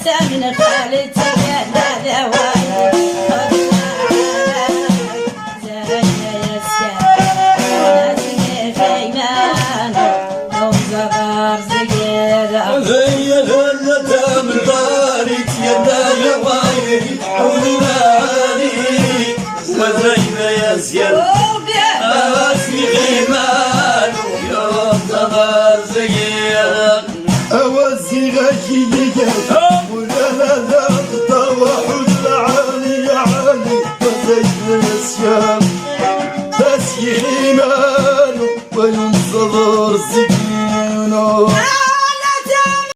من خالتي يا دواي زي غلة من دارك يا دواي حولاني وزينا يا زياد اسمي غيمان يوم صغار زياد اوزي غشية ولا لا لا طوح العالي عالي وزينا يا زياد بس غيمان وينصغر زياد